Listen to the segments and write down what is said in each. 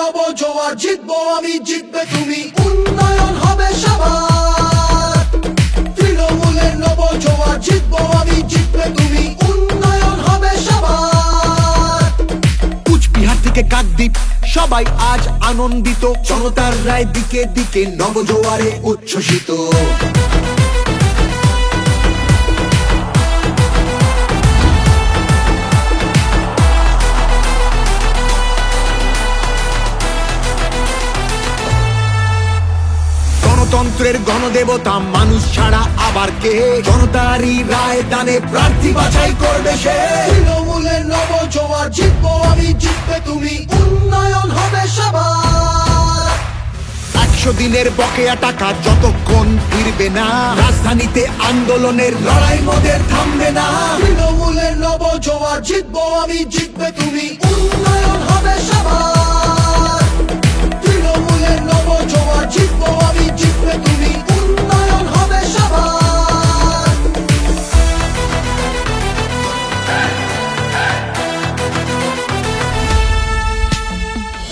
নব জোয়ার, জিতবো আমি জিতবে তুমি, উন্নয়ন হবে সবার। তৃণমূলের নব জোয়ার, জিতবো আমি জিতবে তুমি, উন্নয়ন হবে সবার। কুচবিহার থেকে কাকদ্বীপ সবাই আজ আনন্দিত, জনতার রায় দিকে দিকে নব জোয়ারে উচ্ছ্বসিত। গণতন্ত্রের গণদেবতা মানুষ ছাড়া আবার কে, জনতারই রায় দানে প্রার্থী বাছাই করবে সে। তৃণমূলের নব জোয়ার, জিতবো আমি জিতবে তুমি, উন্নয়ন হবে সবার। 100 দিনের বকেয়া টাকা যতক্ষণ ফিরবে না, রাজধানীতে আন্দোলনের লড়াই মোদের থামবে না। তৃণমূলের নব জোয়ার, জিতবো আমি জিতবে তুমি, উন্নয়ন হবে সবার। তৃণমূলের নব জোয়ার, জিতবো আমি জিতবে তুমি, উন্নয়ন হবে সবার।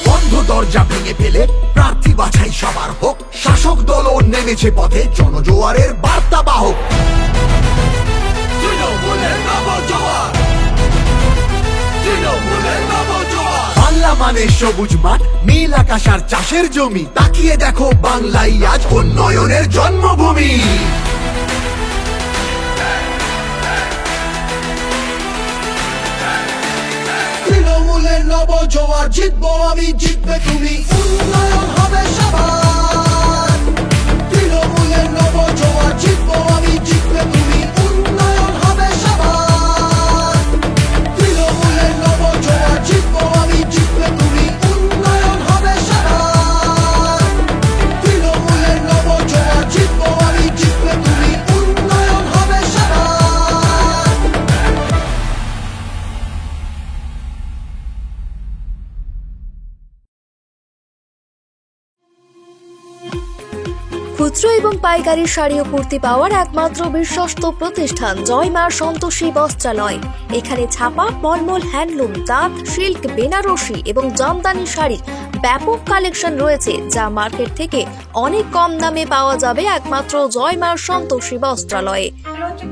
বন্ধ দরজা ভেঙে ফেলে প্রার্থী বাছাই সবার হোক, শাসক দলও নেমেছে পথে জনজোয়ারের বার্তা বাহক। তৃণমূলের নব জোয়ার, তৃণমূলের নব জোয়ার। বাংলা মানে সবুজ মাঠ, নীল আকাশ আর চাষের জমি, তাকিয়ে দেখো বাংলাই আজ উন্নয়নের জন্মভূমি। তৃণমূলের নব জোয়ার, জিতবো আমি জিতবে তুমি, উন্নয়ন হবে সবার। তৃণমূলের নব জোয়ার, জিতবো আমি জিতবে তুমি, উন্নয়ন হবে সবার। তৃণমূলের নব জোয়ার, জিতবো আমি জিতবে তুমি, উন্নয়ন হবে সবার। তৃণমূলের নব জোয়ার, জিতবো আমি জিতবে তুমি, উন্নয়ন হবে সবার। খুচরো এবং পাইকারি শাড়ি ও কুর্তি পাওয়ার একমাত্র বিশ্বস্ত প্রতিষ্ঠান জয় মা সন্তোষী বস্ত্রালয়। এখানে ছাপা, মলমল, হ্যান্ডলুম, তাঁত, সিল্ক, বেনারসি এবং জামদানি শাড়ির ব্যাপক কালেকশন রয়েছে, যা মার্কেট থেকে অনেক কম দামে পাওয়া যাবে একমাত্র জয় মা সন্তোষী বস্ত্রালয়ে।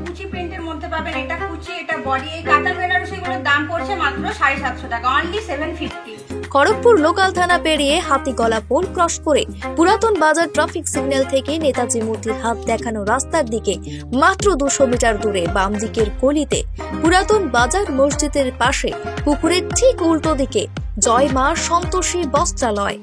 কুচি প্রিন্টের মধ্যে পাবেন, এটা কুচি, এটা বডি। এই কাতার বেনারসিগুলোর দাম পড়ছে মাত্র 750 টাকা, অনলি 750। খড়গপুর লোকাল থানা পেরিয়ে হাতিগলা পোল ক্রস করে পুরাতন বাজার ট্রাফিক সিগন্যাল থেকে নেতাজি মূর্তির হাত দেখানো রাস্তার দিকে মাত্র 200 মিটার দূরে বাম দিকের গলিতে পুরাতন বাজার মসজিদের পাশে পুকুরের ঠিক উল্টো দিকে জয় মা সন্তোষী বস্ত্রালয়।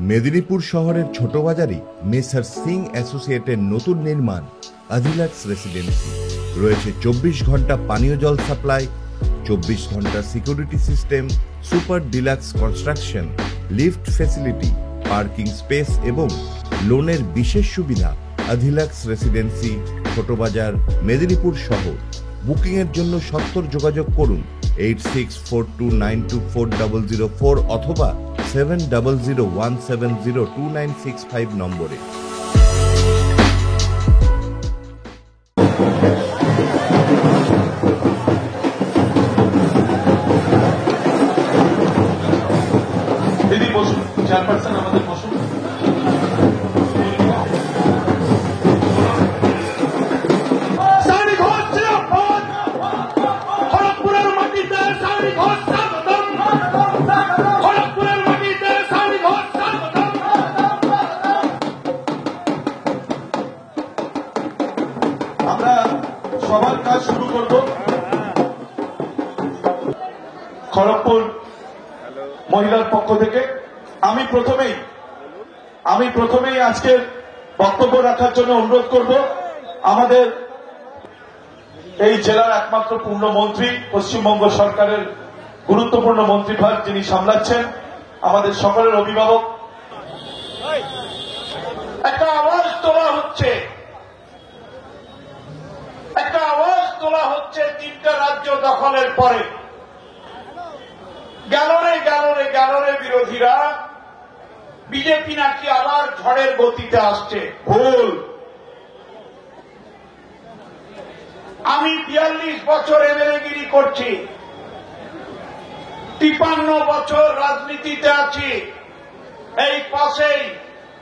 মেদিনীপুর শহরের ছোট বাজারে মেসার সিং অ্যাসোসিয়েটের নতুন নির্মাণ আদিলাক্স রেসিডেন্সি। রয়েছে 24 ঘন্টা পানীয় জল সাপ্লাই, 24 ঘন্টা security system, super deluxe construction, lift facility, parking space এবং লোনের বিশেষ সুবিধা। আদিলাক্স রেসিডেন্সি, ছোট বাজার, মেদিনীপুর শহর। বুকিং এর জন্য সত্তর যোগাযোগ করুন 8642924004 অথবা 7001702965 নম্বরে। দিদি বসুন, চেয়ারপারসন আমাদের বসুন। সবার কাজ শুরু করব। খড়গপুর মহিলার পক্ষ থেকে আমি প্রথমেই আজকের বক্তব্য রাখার জন্য অনুরোধ করব আমাদের এই জেলার একমাত্র পূর্ণমন্ত্রী, পশ্চিমবঙ্গ সরকারের গুরুত্বপূর্ণ মন্ত্রীভার যিনি সামলাচ্ছেন, আমাদের সকলের অভিভাবক। একটা আওয়াজ তোলা হচ্ছে 3টা রাজ্য দখলের পরে। গেলরে বিরোধীরা বিজেপি নাকি আবার ঝড়ের গতিতে আসছে। ভুল। আমি 42 বছর এমএলএগিরি করছি, 53 বছর রাজনীতিতে আছি। এই পাশেই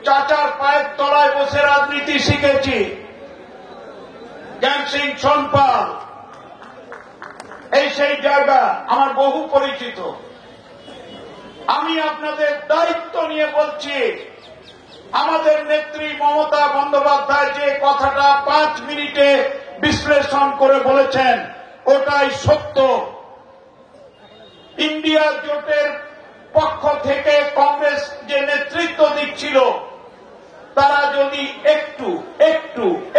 চাচার পায়ের তলায় বসে রাজনীতি শিখেছি। জ্ঞান সিং সোনপাল, এই সেই জায়গা আমার বহু পরিচিত। আমি আপনাদের দায়িত্ব নিয়ে বলছি, আমাদের নেত্রী মমতা বন্দ্যোপাধ্যায় যে কথাটা 5 মিনিটে বিশ্লেষণ করে বলেছেন ওটাই সত্য। ইন্ডিয়া জোটের পক্ষ থেকে কংগ্রেস যে নেতৃত্ব দিচ্ছিল তারা যদি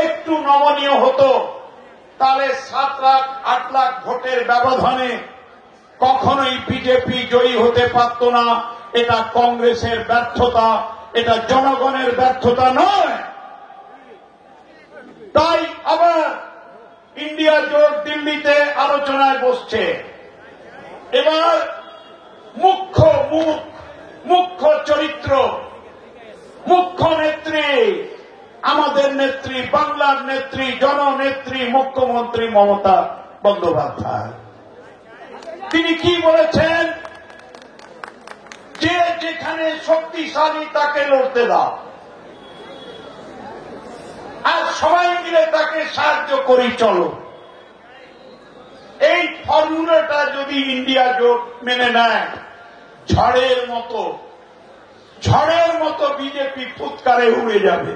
একটু নমনীয় হতো তাহলে 7 লাখ 8 লাখ ভোটের ব্যবধানে কখনোই বিজেপি জয়ী হতে পারত না। এটা কংগ্রেসের ব্যর্থতা, এটা জনগণের ব্যর্থতা নয়। তাই আবার ইন্ডিয়া জোট দিল্লিতে আলোচনায় বসছে। এবার মুখ্য চরিত্র, মুখ্য নেত্রী, আমাদের নেত্রী, বাংলার নেত্রী, জননেত্রী, মুখ্যমন্ত্রী মমতা বন্দ্যোপাধ্যায়। তিনি কি বলেছেন? যে যেখানে শক্তিশালী তাকে লড়তে দাও, আর সবাই মিলে তাকে সাহায্য করি চলো। এই ফর্মুলাটা যদি ইন্ডিয়া জোট মেনে নেয়, ঝড়ের মতো বিজেপি ফুৎকারে উড়ে যাবে।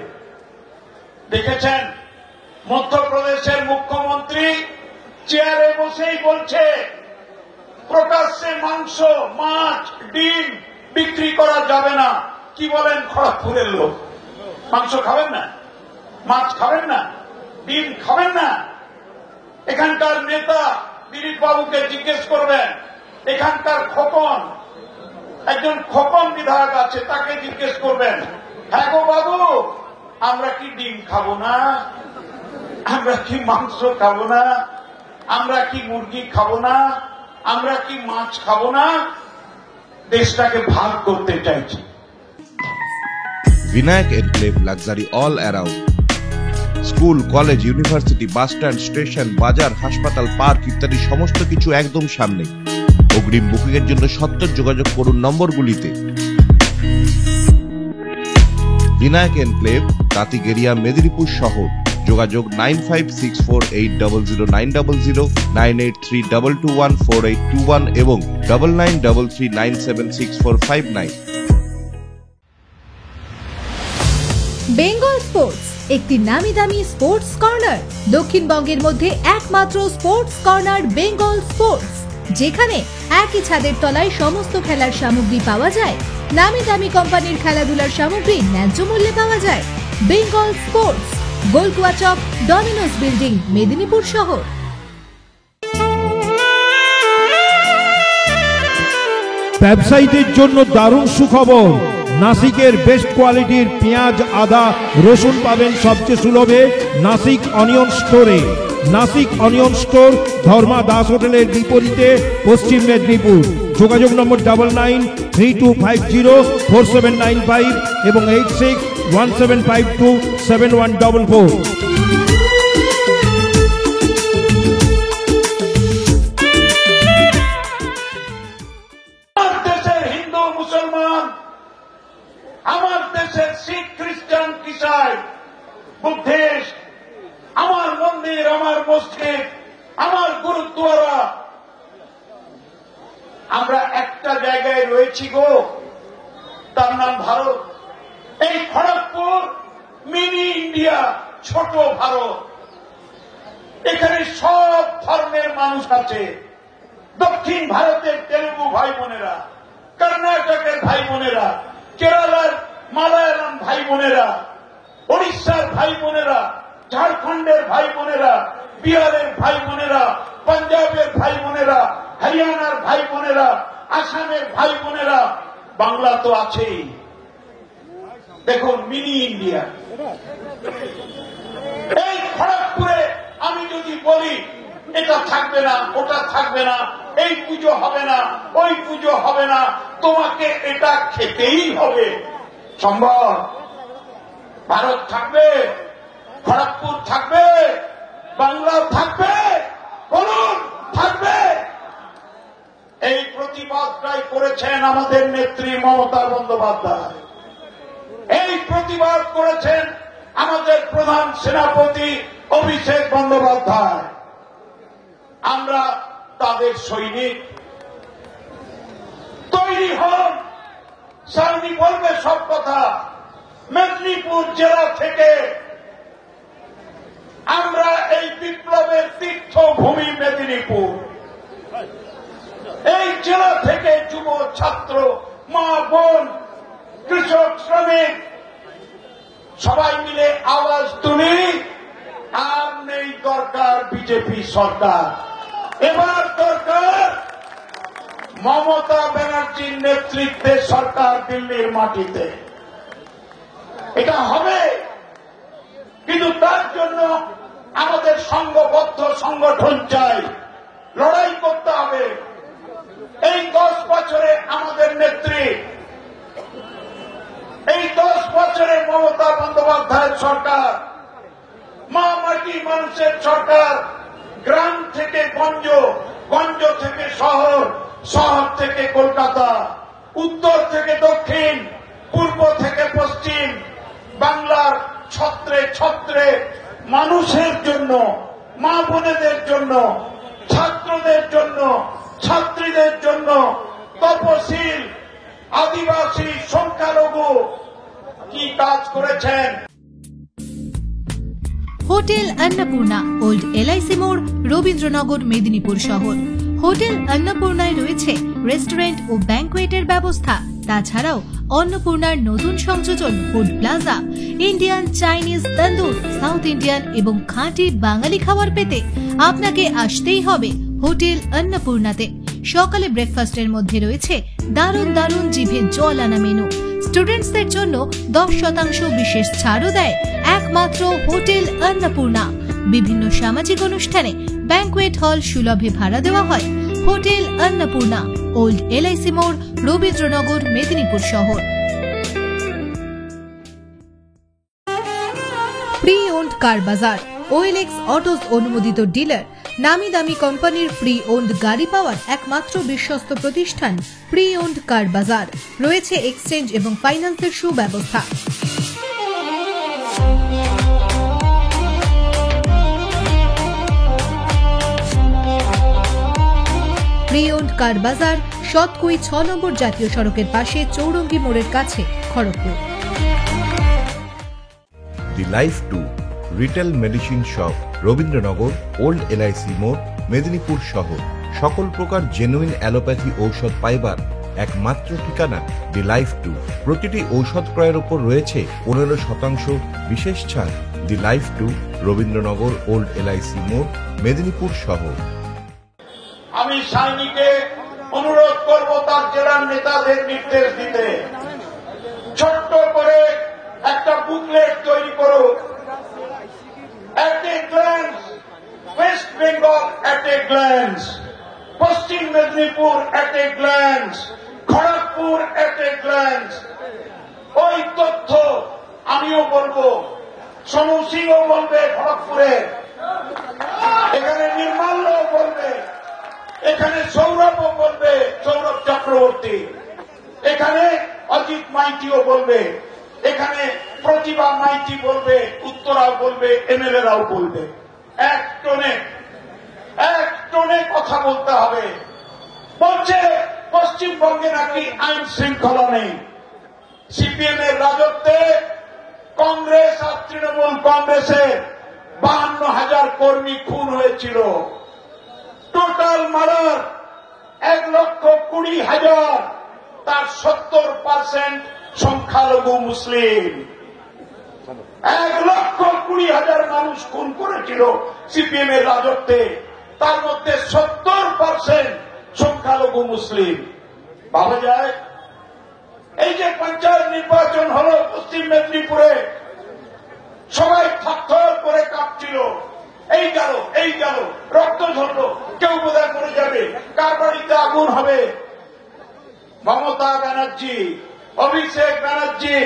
দেখেছেন মধ্যপ্রদেশের মুখ্যমন্ত্রী চেয়ারে বসেই বলছে প্রকাশ্যে মাংস, মাছ, ডিম বিক্রি করা যাবে না। কি বলেন খড়গপুরের লোক? মাংস খাবেন না, মাছ খাবেন না, ডিম খাবেন না? এখানকার নেতা দিলীপ বাবুকে জিজ্ঞেস করবেন, এখানকার একজন খোকন বিধায়ক আছে, তাকে জিজ্ঞেস করবেন, হ্যাঁ গো বাবু, আমরা কি ডিম খাবো না? আমরা কি মাংস খাবো না? আমরা কি মুরগি খাবো না? আমরা কি মাছ খাবো না? দেশটাকে ভাগ করতে চাইছি। Vinayak enclave luxury all around school, college, university, bus stand, station, বাজার, হাসপাতাল, পার্ক ইত্যাদি সমস্ত কিছু একদম সামনে। অগ্রিম বুকিং এর জন্য সত্ত্বর যোগাযোগ করুন নম্বরগুলিতে। বিনায়ক এনক্লেভ, তাঁতিগেরিয়া, মেদিনীপুর শহর। যোগাযোগ 9564800900, 9832214821 এবং 9933976459। বেঙ্গল স্পোর্টস, একটি নামি দামি স্পোর্টস কর্নার। দক্ষিণবঙ্গের মধ্যে একমাত্র স্পোর্টস কর্নার বেঙ্গল স্পোর্টস, যেখানে একই ছাদের তলায় সমস্ত খেলার সামগ্রী পাওয়া যায়। নামি দামি কোম্পানির খেলাধুলার সামগ্রী ন্যায্য মূল্যে পাওয়া যায়। বেঙ্গল স্পোর্টস, গোলকুয়া চক, ডমিনোস বিল্ডিং, মেদিনীপুর শহর। ব্যবসায়ীদের জন্য দারুণ সুখবর। নাসিকের বেস্ট কোয়ালিটির পেঁয়াজ, আদা, রসুন পাবেন সবচেয়ে সুলভে Nashik onion store. Nashik onion store Dharma Das হোটেলের বিপরীতে, পশ্চিম মেদিনীপুর। যোগাযোগ নম্বর 9932504795 এবং 8617527144। আমার দেশের শিখ, খ্রিস্টান, ইসাই, বুদ্ধিস্ট, আমার মন্দির, আমার মসজিদ, আমার গুরুদ্বারা, আমরা একটা জায়গায় রয়েছি গো, তার নাম ভারত। এই খড়গপুর মিনি ইন্ডিয়া, ছোট ভারত। এখানে সব ধর্মের মানুষ আছে। দক্ষিণ ভারতের তেলুগু ভাই বোনেরা, কর্ণাটকের ভাই বোনেরা, কেরালার মালায়ালাম ভাই বোনেরা, ওড়িশার ভাই বোনেরা, ঝাড়খণ্ডের ভাই বোনেরা, বিহারের ভাই বোনেরা, পাঞ্জাবের ভাই বোনেরা, হরিয়ানার ভাই বোনেরা, আসামের ভাই বোনেরা, বাংলা তো আছেই। দেখুন মিনি ইন্ডিয়া। এই খড়গপুরে আমি যদি বলি এটা থাকবে না, ওটা থাকবে না, এই পুজো হবে না, ওই পুজো হবে না, তোমাকে এটা খেতেই হবে, সম্ভব? ভারত থাকবে, খড়গপুর থাকবে, বাংলা থাকবে, বলুন থাকবে? এই প্রতিবাদটাই করেছেন আমাদের নেত্রী মমতা বন্দ্যোপাধ্যায়, এই প্রতিবাদ করেছেন আমাদের প্রধান সেনাপতি অভিষেক বন্দ্যোপাধ্যায়। আমরা তাদের সৈনিক। তৈরি হন, সামনে বলবে সব কথা। মেদিনীপুর জেলা থেকে আমরা এই বিপ্লবের তীর্থভূমি মেদিনীপুর, এই জেলা থেকে যুব ছাত্র, মা বোন, কৃষক, শ্রমিক সবাই মিলে আওয়াজ তুলি, আর নেই দরকার বিজেপি সরকার, এবার দরকার মমতা ব্যানার্জির নেতৃত্বে সরকার দিল্লির মাটিতে। এটা হবে, কিন্তু তার জন্য আমাদের সংঘবদ্ধ সংগঠন চাই, লড়াই করতে হবে। এই 10 বছরে আমাদের নেত্রী, এই 10 বছরে মমতা বন্দ্যোপাধ্যায়ের সরকার, মা মাটি মানুষের সরকার, গ্রাম থেকে গঞ্জ, গঞ্জ থেকে শহর, শহর থেকে কলকাতা, উত্তর থেকে দক্ষিণ, পূর্ব থেকে পশ্চিম, বাংলার ছত্রে ছত্রে মানুষের জন্য, মা বোনেদের জন্য, ছাত্রদের জন্য, ছাত্রীদের জন্য, তপশিল, আদিবাসী, সংখ্যালঘু কি কাজ করেছেন। হোটেল অন্নপূর্ণা, ওল্ড এলআইসি মোড়, রবীন্দ্রনগর, মেদিনীপুর শহর। হোটেল অন্নপূর্ণায় রয়েছে রেস্টুরেন্ট ও ব্যাংকোয়েটের ব্যবস্থা। তাছাড়াও অন্নপূর্ণার নতুন সংযোজন ফুড প্লাজা। ইন্ডিয়ান, চাইনিজ, তন্দুর, সাউথ ইন্ডিয়ান এবং খাঁটি বাঙালি খাবার পেতে আপনাকে আসতেই হবে হোটেল অন্নপূর্ণাতে। সকালে ব্রেকফাস্টের মধ্যে রয়েছে দারুণ দারুণ জিভে জল আনা মেনু। স্টুডেন্টসদের জন্য 10% বিশেষ ছাড়ও দেয় একমাত্র হোটেল অন্নপূর্ণা। বিভিন্ন সামাজিক অনুষ্ঠানে ব্যাংকোয়েট হল সুলভে ভাড়া দেওয়া হয়। হোটেল অন্নপূর্ণা, ওল্ড এলআইসি মোড়, রবীন্দ্রনগর, মেদিনীপুর শহর। প্রি ওন্ড কার বাজার, OLX অটোস অনুমোদিত ডিলার। নামি দামি কোম্পানির প্রি ওন্ড গাড়ি পাওয়ার একমাত্র বিশ্বস্ত প্রতিষ্ঠান প্রি ওন্ড কার বাজার। রয়েছে এক্সচেঞ্জ এবং ফাইন্যান্সের সুব্যবস্থা। প্রি ওন্ড কার বাজার, সতকুই 6 নম্বর জাতীয় সড়কের পাশে, চৌরঙ্গি মোড়ের কাছে, খড়গপুর। দি life 2 retail medicine shop, Rabindranagar, old LIC মোড়, মেদিনীপুর শহর। সকল প্রকার জেনুইন অ্যালোপ্যাথি ঔষধ পাইবার একমাত্র ঠিকানা দি লাইফ 2। প্রতিটি ঔষধ ক্রয়ের উপর রয়েছে 15% বিশেষ ছাড়। দি লাইফ 2, রবীন্দ্রনগর, ওল্ড এলআইসি মোড়, মেদিনীপুর শহর। আমি সাইনিকে অনুরোধ করব তার জেলার নেতাদের নির্দেশ দিতে, ছোট্ট করে একটা বুকলেট তৈরি করুক। At a glance, West Bengal at a glance, Paschim Medinipur at a glance, Kharagpur at a glance। ওই তথ্য আমিও বলবো, সোনু সিংও বলবে খড়গপুরে, এখানে নির্মাল্যও বলবে, এখানে সৌরভও বলবে, সৌরভ চক্রবর্তী, এখানে অজিত মাইতিও বলবে, এখানে প্রতিভা মাইতি বলবে, উত্তরাও বলবে, এমএলএরাও বলবে। এক টোনে কথা বলতে হবে। বলছে পশ্চিমবঙ্গে নাকি আইন শৃঙ্খলা নেই। সিপিএম এর রাজত্বে কংগ্রেস আর তৃণমূল কংগ্রেসের 52,000 কর্মী খুন হয়েছিল। টোটাল মার্ডার 1,20,000, তার 70% সংখ্যালঘু মুসলিম। 1,20,000 মানুষ খুন করেছিল সিপিএম এর রাজত্বে, তার মধ্যে 70% সংখ্যালঘু মুসলিম। ভাবা যায়, এই যে পঞ্চায়েত নির্বাচন হলো পশ্চিম মেদিনীপুরে, সবাই থরথর করে কাঁপছিল, এই গেল রক্ত ঝরলো, কেউ বোধহয় মরে যাবে, কার বাড়িতে আগুন হবে। মমতা ব্যানার্জি, অভিষেক ব্যানার্জি,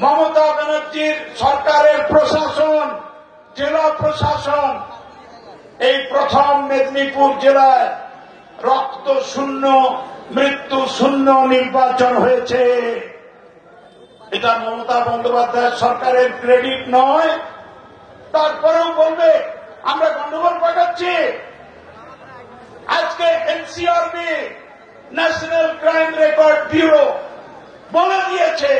মমতা ব্যানার্জির সরকারের প্রশাসন, জেলা প্রশাসন, এই প্রথম মেদিনীপুর জেলায় রক্ত শূন্য, মৃত্যু শূন্য নির্বাচন হয়েছে। এটা মমতা বন্দ্যোপাধ্যায় সরকারের ক্রেডিট নয়। তারপরেও বলবে আমরা গন্ডগোল পাঠাচ্ছি। আজকে NCRB, national crime record bureau বলে দিয়েছে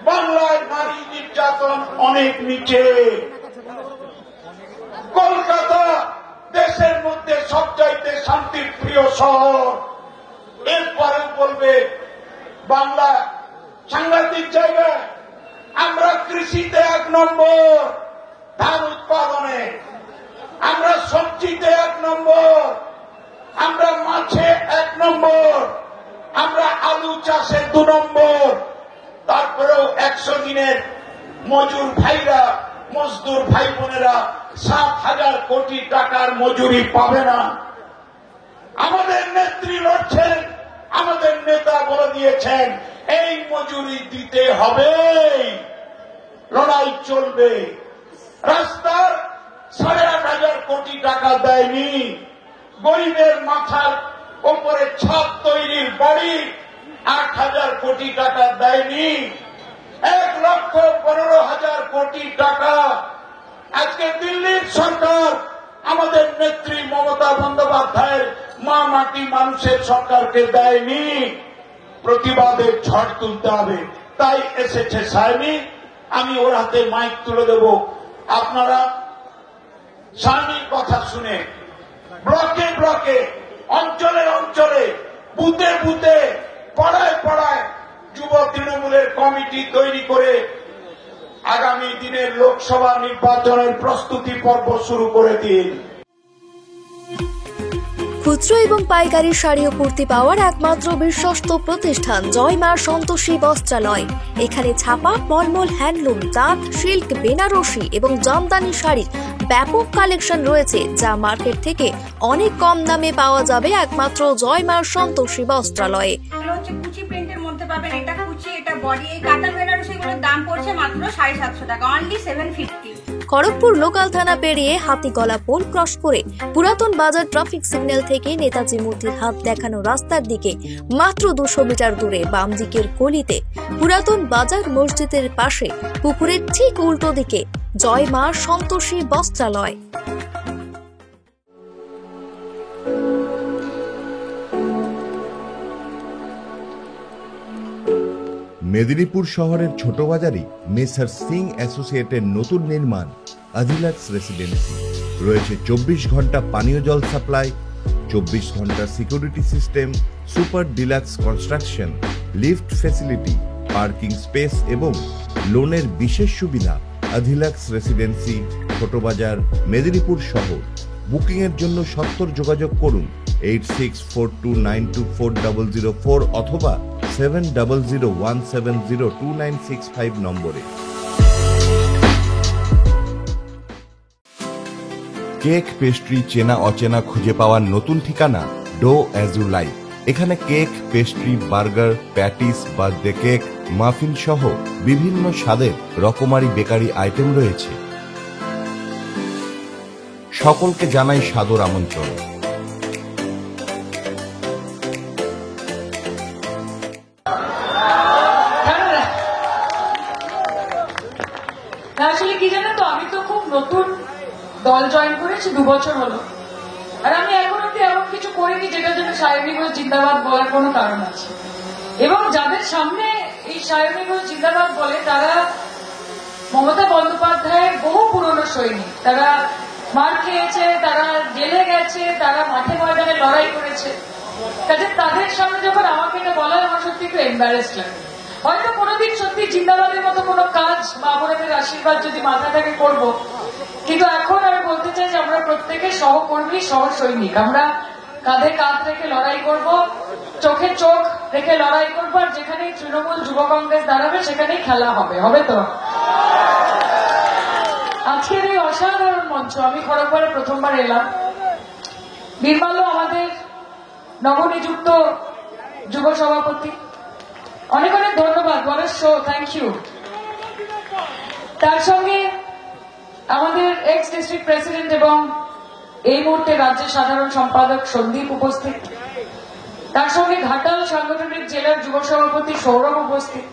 বাংলায় নারী নির্যাতন অনেক নিচে। কলকাতা দেশের মধ্যে সবচাইতে শান্তিপ্রিয় শহর। এরপরেও বলবে বাংলা সাংঘাতিক জায়গা। আমরা কৃষিতে 1 নম্বর, ধান উৎপাদনে আমরা, সবজিতে 1 নম্বর, আমরা মাছে 1 নম্বর, আমরা আলু চাষে 2 নম্বর। তারপরেও 100 দিনের মজুর ভাইরা, মজদুর ভাই বোনেরা 7,000 কোটি টাকার মজুরি পাবে না। আমাদের নেত্রী লড়ছেন, আমাদের নেতা বলে দিয়েছেন এই মজুরি দিতে হবে, লড়াই চলবে। রাস্তার 8,500 কোটি টাকা দেয়নি। গরিবের মাথার ওপরে ছাদ তৈরির বাড়ি 8,000 কোটি টাকা দেয়নি। 1,15,000 কোটি টাকা আজকে দিল্লির সরকার আমাদের নেত্রী মমতা বন্দ্যোপাধ্যায়ের মা মাটি মানুষের সরকারকে দেয়নি। প্রতিবাদের ঝড় তুলতে হবে, তাই এসেছে সায়নী। আমি ওর হাতে মাইক তুলে দেব। আপনারা সায়নীর কথা শুনে ব্লকে ব্লকে, অঞ্চলে অঞ্চলে, বুথে বুথে, পাড়ায় পাড়ায় যুব তৃণমূলের কমিটি তৈরি করে আগামী দিনের লোকসভা নির্বাচনের প্রস্তুতি পর্ব শুরু করে দিন। খুচরো এবং পাইকারি শাড়ি ও কুর্তি পাওয়ার একমাত্র বিশ্বস্ত প্রতিষ্ঠান জয় মা সন্তোষী বস্ত্রালয়। এখানে ছাপা, মলমল হ্যান্ডলুম, তাঁত, সিল্ক, বেনারসি এবং জামদানি শাড়ির ব্যাপক কালেকশন রয়েছে, যা মার্কেট থেকে অনেক কম দামে পাওয়া যাবে একমাত্র জয় মা সন্তোষী বস্ত্রালয়ে। হচ্ছে কুচি প্রিন্টের মধ্যে পাবেন, এটা কুচি, এটা বডি। এই কাতার বেনারসি গুলোর দাম পড়ছে মাত্র 750 টাকা, অনলি 750। খড়গপুর লোকাল থানা পেরিয়ে হাতিগলা পোল ক্রস করে পুরাতন বাজার ট্রাফিক সিগন্যাল থেকে নেতাজি মূর্তির হাত দেখানো রাস্তার দিকে মাত্র 200 মিটার দূরে বাম দিকের গলিতে পুরাতন বাজার মসজিদের পাশে পুকুরের ঠিক উল্টো দিকে জয় মা সন্তোষী বস্ত্রালয়। মেদিনীপুর শহরের ছোট বাজারে মেসার সিং অ্যাসোসিয়েটের নতুন নির্মাণ আদিলাক্স রেসিডেন্সি। রয়েছে 24 ঘন্টা পানীয় জল সাপ্লাই, 24 ঘন্টা security system, super deluxe construction, lift facility, parking space এবং লোনের বিশেষ সুবিধা। আদিলাক্স রেসিডেন্সি, ছোট বাজার, মেদিনীপুর শহর। বুকিং এর জন্য সত্তর যোগাযোগ করুন 8642924004 অথবা 7001702965 নম্বরে। কেক, পেস্ট্রি, চেনা অচেনা খুঁজে পাওয়ার নতুন ঠিকানা ডো অ্যাজ ইউ লাইক। এখানে cake, pastry, burger, patties, birthday cake, muffin সহ বিভিন্ন স্বাদের রকমারি বেকারি আইটেম রয়েছে। সকলকে জানাই সাদর আমন্ত্রণ। আসলে কি জানেন তো, আমি তো খুব নতুন দল জয়েন করেছি, 2 বছর হলো, আর আমি এখন অব্দি এমন কিছু করিনি যেটার জন্য সায়নী ঘোষ জিন্দাবাদ বলার কোনো কারণ আছে। এবং যাদের সামনে এই সায়নী ঘোষ জিন্দাবাদ বলে তারা মমতা বন্দ্যোপাধ্যায়ের বহু পুরনো সৈনিক, তারা মার খেয়েছে, তারা জেলে গেছে, তারা মাঠে ময়দানে লড়াই করেছে। কাজে তাদের সামনে যখন আমাকে এটা বলা হয় আমার সত্যি একটু এম্বারেস লাগে। হয়তো কোনোদিন সত্যি জিন্দাবাদের মতো কোনো কাজ মা বোনেদের আশীর্বাদ যদি মাথা থেকে করবো, কিন্তু এখন আমি বলতে চাই যে আমরা প্রত্যেকে সহকর্মী, সহ সৈনিক। আমরা কাঁধে কাঁধ রেখে লড়াই করব, চোখে চোখ রেখে লড়াই করবো, আর যেখানেই তৃণমূল যুব কংগ্রেস দাঁড়াবে সেখানেই খেলা হবে। হবে তো? আজকের এই অসাধারণ মঞ্চ, আমি খড়গপুরে প্রথমবার এলাম। বীরমাল্য আমাদের নবনিযুক্ত যুব সভাপতি, অনেক অনেক ধন্যবাদ। বড় শো, থ্যাংক ইউ। তার সঙ্গে আমাদের এক্স ডিস্ট্রিক্ট প্রেসিডেন্ট এবং এই মুহূর্তে রাজ্যের সাধারণ সম্পাদক সন্দীপ উপস্থিত, তার সঙ্গে ঘাটাল সাংগঠনিক জেলার যুব সভাপতি সৌরভ উপস্থিত,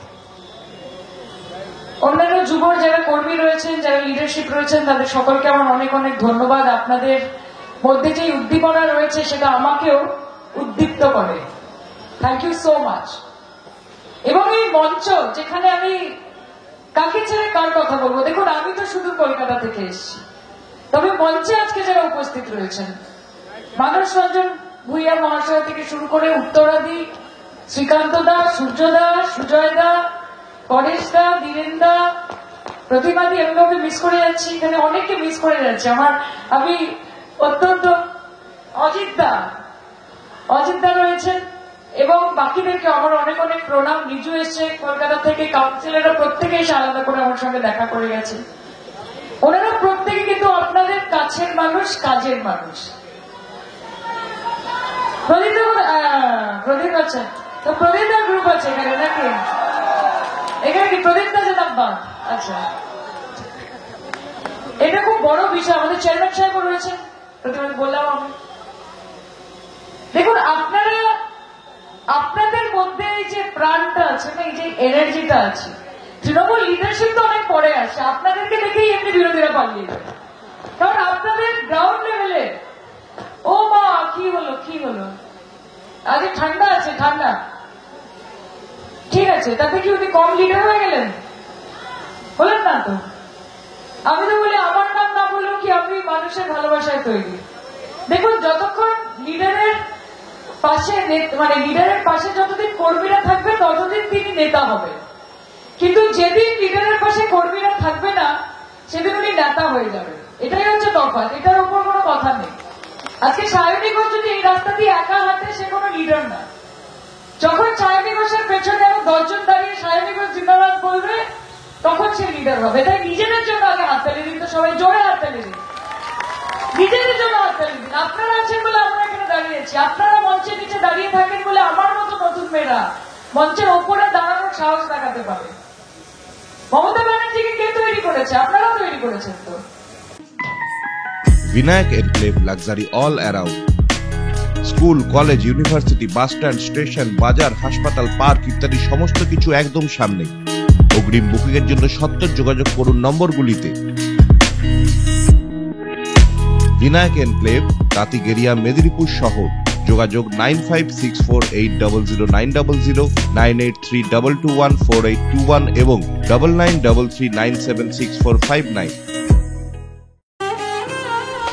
অন্যান্য যুব যারা কর্মী রয়েছেন, যারা লিডারশিপ রয়েছেন, তাদের সকলকে আমার অনেক অনেক ধন্যবাদ। আপনাদের মধ্যে যে উদ্দীপনা রয়েছে সেটা আমাকেও উদ্দীপ্ত করে। Thank you so much. এবং এই মঞ্চ যেখানে আমি কাকে ছেড়ে কার কথা বলবো, দেখুন আমি তো শুধু কলকাতা থেকে এসেছি, তবে মঞ্চে আজকে যারা উপস্থিত রয়েছেন, মানস রঞ্জন ভূঁইয়া মহাশয় থেকে শুরু করে উত্তরাদি, শ্রীকান্ত দা, সূর্য দা, সুজয় দা, পরেশ দা, বীরেন দা, প্রতিমাদি, এমনভাবে মিস করে যাচ্ছি, এখানে অনেককে মিস করে যাচ্ছে আমি অত্যন্ত অজিত দা রয়েছেন এবং বাকিদেরকে আমার অনেক অনেক প্রণাম। নিজু এসছে কলকাতা থেকে, কাউন্সিলররা প্রত্যেকে এসে আলাদা করে আমার সঙ্গে দেখা করে গেছে। ওনারা প্রত্যেকে কিন্তু আপনাদের কাছের মানুষ, কাজের মানুষ। প্রদীপ আছে তো, প্রদীপদার গ্রুপ আছে এখানে নাকি? এখানে কি প্রদীপদা জেতাব্বাদ? আচ্ছা, এটা খুব বড় বিষয়। আমাদের চেয়ারম্যান সাহেব রয়েছেন, প্রতিবাদ বললাম আমি। দেখুন আপনাদের মধ্যে এই যে প্রাণটা আছে না, এই যে এনার্জিটা আছে, তৃণমূল লিডারশিপ তো অনেক পরে আসে, আপনাদেরকে দেখেই এমনি বিরোধীরা পালিয়ে যায়। কারণ আপনাদের গ্রাউন্ড লেভেলে ও মা কি হলো আজ ঠান্ডা আছে, ঠান্ডা ঠিক আছে, তাতে কি উনি কম লিডার হয়ে গেলেন? বলেন না তো। আমি তো বলি আমার নাম না বলেও কি আমি মানুষের ভালোবাসায় তৈরি। দেখুন যতক্ষণ লিডারের পাশে যতদিন কর্মীরা থাকবে ততদিন তিনি নেতা হবে, কিন্তু যেদিন লিডারের পাশে কর্মীরা থাকবে না সেদিন উনি নেতা হয়ে যাবে। এটাই হচ্ছে তফাৎ, এটার উপর কোনো কথা নেই। আজকে সায়নী ঘোষ যদি এই রাস্তা দিয়ে একা হাঁটে সে কোনো লিডার না। যখন সায়নী ঘোষের পেছনে আরো 10 জন দাঁড়িয়ে সায়নী ঘোষ জিন্দাবাদ বলবে তখন সে লিডার হবে। তাই নিজেদের জন্য আগে হাত তালি দিন, তো সবাই জোরে হাত তালি দিন, নিজেদের জন্য হাত তালি দিন। আপনারা আছেন বলে আমরা এখানে দাঁড়িয়েছি, আপনারা মঞ্চের নিচে দাঁড়িয়ে থাকেন বলে আমার মতো নতুন মেয়েরা মঞ্চের ওপরে দাঁড়ানোর সাহস দেখাতে পারে। মমতা ব্যানার্জিকে কে তৈরি করেছে? আপনারাও তৈরি করেছেন তো। Vinayak enclave luxury all around school college university bus stand station बाजार हासपाताल पार्क इत्यादि समस्त किछु एकदम सामने। अग्रिम बुकिंग एर जन्य सत्तर जोगाजोग करुन नम्बरगुलिते। विनायक एनक्लेव तातीगेरिया मेदिनीपुर शहर। যোগাযোগ 9564800900 9832214821 এবং 9933976459।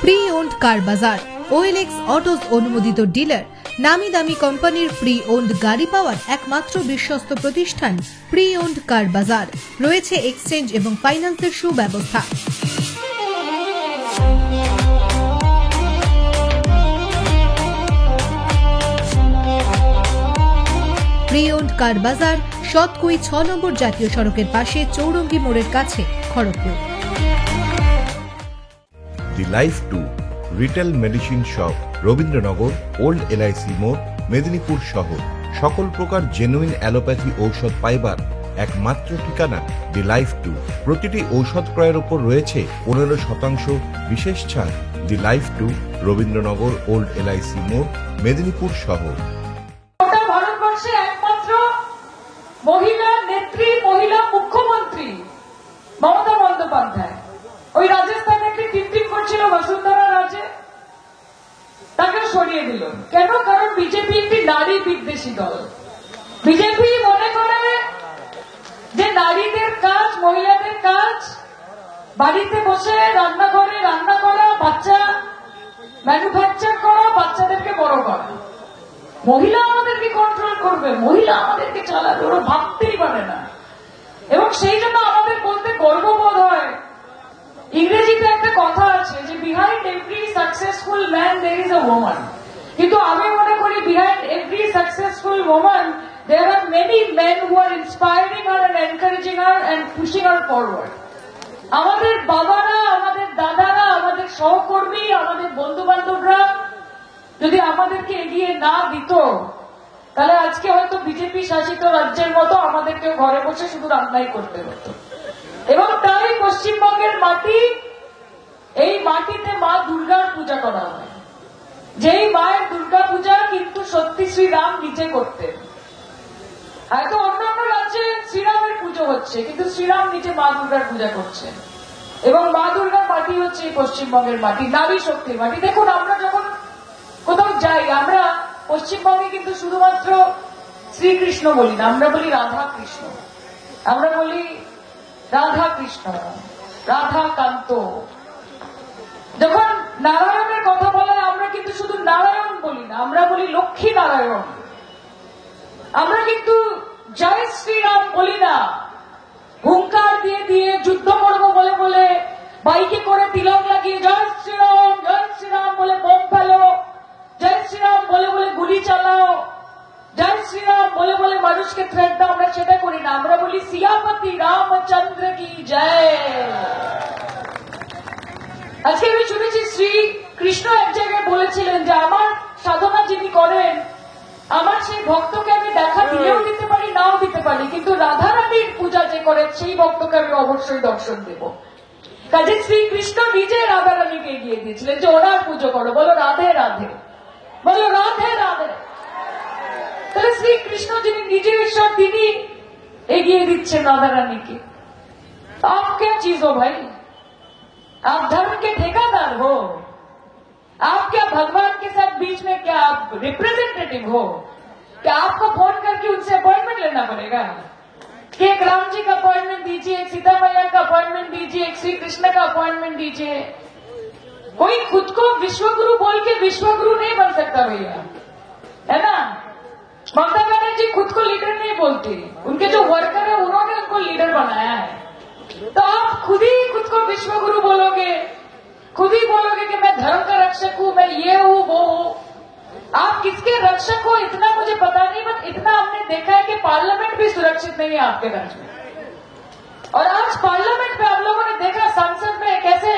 প্রি ওন্ড কার বাজার OLX অটোস অনুমোদিত ডিলার। নামি দামি কোম্পানির প্রি ওন্ড গাড়ি পাওয়ার একমাত্র বিশ্বস্ত প্রতিষ্ঠান প্রি ওন্ড কার বাজার। রয়েছে এক্সচেঞ্জ এবং ফাইন্যান্সের সুব্যবস্থা। প্রি ওন্ড কার বাজার, সতকুই 6 নম্বর জাতীয় সড়কের পাশে, চৌরঙ্গি মোড়ের কাছে, খড়গপুর। দি life 2 retail medicine shop, Rabindranagar, old LIC মোড়, মেদিনীপুর শহর। সকল প্রকার জেনুইন অ্যালোপ্যাথি ঔষধ পাইবার একমাত্র ঠিকানা দি লাইফ 2। প্রতিটি ঔষধ ক্রয়ের উপর রয়েছে 15% বিশেষ ছাড়। দি লাইফ 2, রবীন্দ্রনগর, ওল্ড LIC মোড়, মেদিনীপুর শহর। ভারতবর্ষে একমাত্র মহিলা নেত্রী, মহিলা মুখ্যমন্ত্রী মমতা বন্দ্যোপাধ্যায়। ওই রাজস্থানে একটি টিপটিপ করছিল বসুন্ধরা রাজে, তাকে সরিয়ে দিল কেন? কারণ বিজেপি একটি নারী বিদ্বেষী দল। বিজেপি মনে করে যে নারীদের কাজ, মহিলাদের কাজ বাড়িতে বসে রান্নাঘরে রান্না করা, বাচ্চা ম্যানুফ্যাকচার করা, বাচ্চাদেরকে বড় করা। মহিলা আমাদেরকে কন্ট্রোল করবে, মহিলা আমাদেরকে চালাবে, ওরা ভাবতেই পারে না। এবং সেই জন্য আমাদের বলতে গর্ববোধ হয়। ইংরেজিতে একটা কথা আছে যে behind every successful man there is a woman. কিন্তু আমি মনে করি behind every successful woman there are many men who are inspiring her and encouraging her and pushing her forward. আমাদের বাবারা, আমাদের দাদারা, আমাদের সহকর্মী, আমাদের বন্ধু বান্ধবরা যদি আমাদেরকে এগিয়ে না দিত, তাহলে আজকে হয়তো বিজেপি শাসিত রাজ্যের মতো আমাদেরকেও ঘরে বসে শুধু রান্নাই করতে হতো। এবং তাই পশ্চিমবঙ্গের মাটি, এই মাটিতে মা দুর্গার পূজা করা হয়। যেই মায়ের দুর্গা পূজা কিন্তু সত্যি শ্রীরাম নিজে করতেন। হয়তো অন্যান্য রাজ্যে শ্রীরামের পুজো হচ্ছে, কিন্তু শ্রীরাম নিজে মা দুর্গার পূজা করছেন। এবং মা দুর্গার মাটি হচ্ছে এই পশ্চিমবঙ্গের মাটি, নারী শক্তির মাটি। দেখুন, আমরা যখন কোথাও যাই, আমরা পশ্চিমবঙ্গে কিন্তু শুধুমাত্র শ্রীকৃষ্ণ বলি না, আমরা বলি রাধা কৃষ্ণ, আমরা বলি রাধা কৃষ্ণ, রাধা কান্ত। যখন নারায়ণের কথা বলা হয়, আমরা কিন্তু শুধু নারায়ণ বলি না, আমরা বলি লক্ষ্মী নারায়ণ। আমরা কিন্তু জয় শ্রীরাম বলি না, হুঙ্কার দিয়ে দিয়ে যুদ্ধ করবো বলে বলে বাইকে করে তিলক লাগিয়ে জয় শ্রীরাম বলে বোম ফেলো, জয় শ্রীরাম বলে বলে গুলি চালাও, জয় শ্রীরাম বলে বলে মানুষকে থ্রেট দাও, আমরা সেটা করি না। আমরা বলি সিয়াপতি রামচন্দ্র কি জয়। আজকে আমি শুনেছি শ্রী কৃষ্ণ এক জায়গায় বলেছিলেন যে আমার সাধনা যিনি করেন, আমার সেই ভক্তকে আমি দেখা দিলেও দিতে পারি, নাও দিতে পারি, কিন্তু রাধারানীর পূজা যে করেন সেই ভক্তকে আমি অবশ্যই দর্শন দেব। কাজে শ্রীকৃষ্ণ নিজে রাধারানীকে এগিয়ে দিয়েছিলেন যে ওনার পুজো করো, বলো রাধে রাধে, বলো রাধে রাধে। তাহলে শ্রীকৃষ্ণ যিনি নিজে ঈশ্বর, তিনি এগিয়ে দিচ্ছেন राधारानी तो आप क्या चीज हो भाई? आप धर्म के ठेकेदार हो? आप क्या भगवान के साथ बीच में क्या आप रिप्रेजेंटेटिव हो? क्या आपको फोन करके उनसे अपॉइंटमेंट लेना पड़ेगा कि एक राम जी का अपॉइंटमेंट दीजिए, एक सीता मैया का अपॉइंटमेंट दीजिए, एक श्री कृष्ण का अपॉइंटमेंट दीजिए? कोई खुद को विश्वगुरु बोल के विश्वगुरु नहीं बन सकता भैया, है ना? ममता बनर्जी खुद को लीडर नहीं बोलती, उनके जो वर्कर है उन्होंने उनको लीडर बनाया है। तो आप खुद ही खुद को विश्वगुरु बोलोगे, खुद ही बोलोगे कि मैं धर्म का रक्षक हूं, मैं ये हूं वो हूं। आप किसके रक्षक हो इतना मुझे पता नहीं, बट इतना हमने देखा है कि पार्लियामेंट भी सुरक्षित नहीं है आपके राज्य में। और आज पार्लियामेंट में हम लोगों ने देखा, संसद में कैसे